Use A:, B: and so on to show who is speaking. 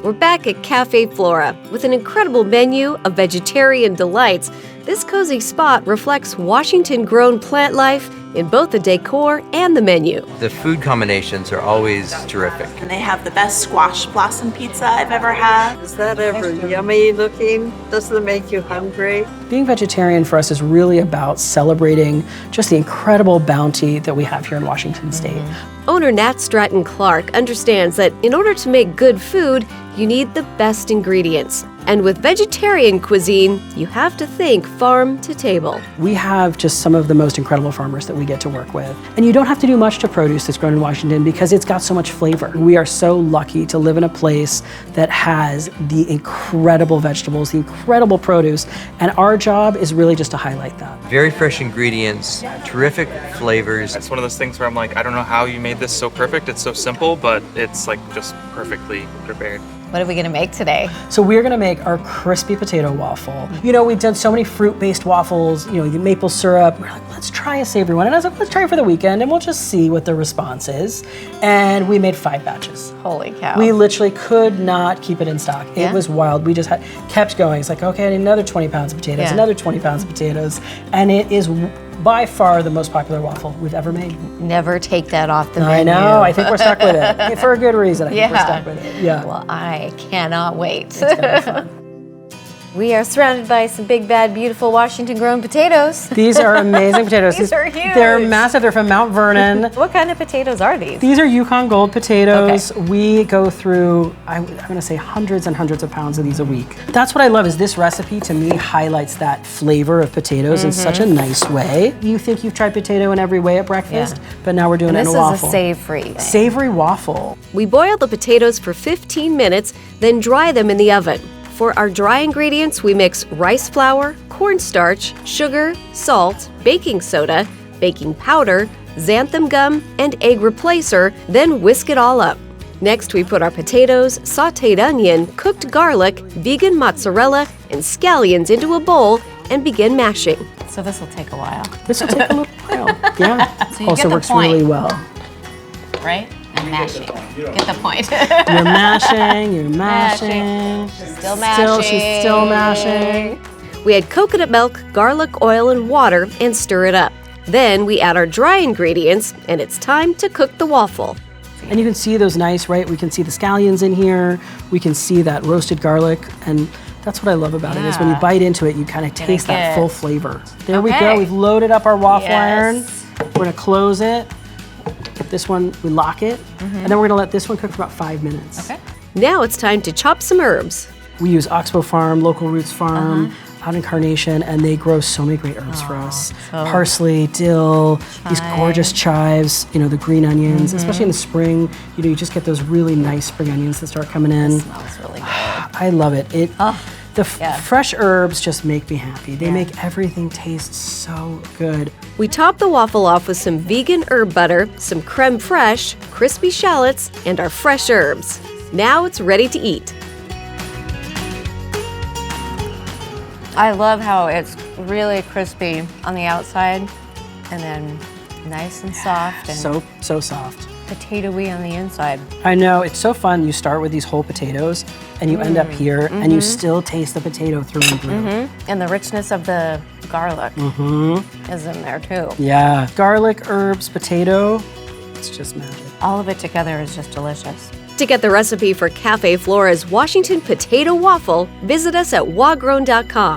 A: We're back at Cafe Flora with an incredible menu of vegetarian delights. This cozy spot reflects Washington-grown plant life in both the decor and the menu.
B: The food combinations are always terrific.
C: And they have the best squash blossom pizza I've ever had.
D: Is that ever yummy looking? Doesn't it make you hungry?
E: Being vegetarian for us is really about celebrating just the incredible bounty that we have here in Washington State.
A: Owner Nat Stratton-Clarke understands that in order to make good food, you need the best ingredients. And with vegetarian cuisine, you have to think farm to table.
E: We have just some of the most incredible farmers that we get to work with. And you don't have to do much to produce that's grown in Washington because it's got so much flavor. We are so lucky to live in a place that has the incredible vegetables, the incredible produce, and our job is really just to highlight that.
B: Very fresh ingredients, terrific flavors.
F: It's one of those things where I'm like, I don't know how you made this so perfect. It's so simple, but it's like just perfectly prepared.
G: What are we gonna make today?
E: So we're gonna make our crispy potato waffle. You know, we've done so many fruit-based waffles, you know, the maple syrup. We're like, let's try a savory one. And I was like, let's try it for the weekend and we'll just see what the response is. And we made 5 batches.
G: Holy cow.
E: We literally could not keep it in stock.
G: Yeah?
E: It was wild. We just kept going. It's like, okay, I need another 20 pounds of potatoes, another 20 pounds of potatoes. And it is by far the most popular waffle we've ever made.
G: Never take that off the menu.
E: I know, I think we're stuck with it. For a good reason, I think we're stuck with it. Yeah.
G: Well, I cannot wait.
E: It's gonna be fun.
G: We are surrounded by some big, bad, beautiful Washington-grown potatoes.
E: These are amazing potatoes.
G: These are huge.
E: They're massive. They're from Mount Vernon.
G: What kind of potatoes are these?
E: These are Yukon Gold potatoes. Okay. We go through, I'm gonna say hundreds and hundreds of pounds of these a week. That's what I love is this recipe to me highlights that flavor of potatoes in such a nice way. You think you've tried potato in every way at breakfast, but now we're doing it in a waffle.
G: This is a savory thing.
E: Savory waffle.
A: We boil the potatoes for 15 minutes, then dry them in the oven. For our dry ingredients, we mix rice flour, cornstarch, sugar, salt, baking soda, baking powder, xanthan gum, and egg replacer, then whisk it all up. Next, we put our potatoes, sautéed onion, cooked garlic, vegan mozzarella, and scallions into a bowl and begin mashing.
G: So this will take a while.
E: This will take a little while. Yeah.
G: So you
E: also
G: get the
E: works
G: point,
E: really well.
G: right? And mashing. Get the point.
E: You're mashing, you're mashing.
G: Still mashing.
E: She's still mashing.
A: We add coconut milk, garlic oil, and water and stir it up. Then we add our dry ingredients, and it's time to cook the waffle.
E: And you can see those nice, right? We can see the scallions in here. We can see that roasted garlic. And that's what I love about it is when you bite into it, you kind of taste that full flavor. There we go. We've loaded up our waffle iron. We're gonna close it. This one, we lock it. And then we're gonna let this one cook for about 5 minutes.
G: Okay.
A: Now it's time to chop some herbs.
E: We use Oxbow Farm, Local Roots Farm, out in Carnation, and they grow so many great herbs for us. Parsley, dill, these gorgeous chives, you know, the green onions, especially in the spring, you know, you just get those really nice spring onions that start coming in.
G: It smells really good.
E: I love it. The fresh herbs just make me happy. They make everything taste so good.
A: We top the waffle off with some vegan herb butter, some creme fraiche, crispy shallots, and our fresh herbs. Now it's ready to eat.
G: I love how it's really crispy on the outside and then nice and soft and
E: So soft.
G: potato-y on the inside.
E: I know, it's so fun. You start with these whole potatoes and you end up here and you still taste the potato through and through.
G: And the richness of the garlic is in there too.
E: Yeah, garlic, herbs, potato, it's just magic.
G: All of it together is just delicious.
A: To get the recipe for Cafe Flora's Washington Potato Waffle, visit us at wagrown.com.